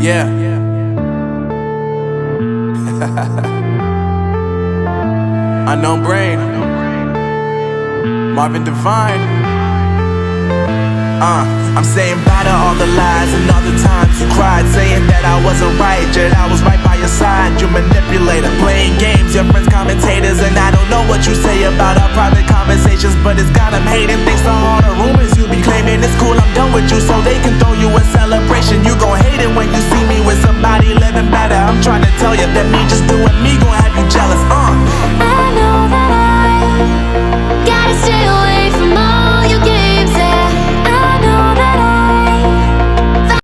Yeah. Unknown Brain, Marvin Divine. I'm saying bye to all the lies and all the times you cried, saying that I wasn't right, yet I was right by your side. You manipulator, playing games, your friends commentators, and I don't know what you say about our private conversations, but it's got them hating. Thanks to all the rumors you be claiming, it's cool, I'm done with you, so they can throw you a celebration.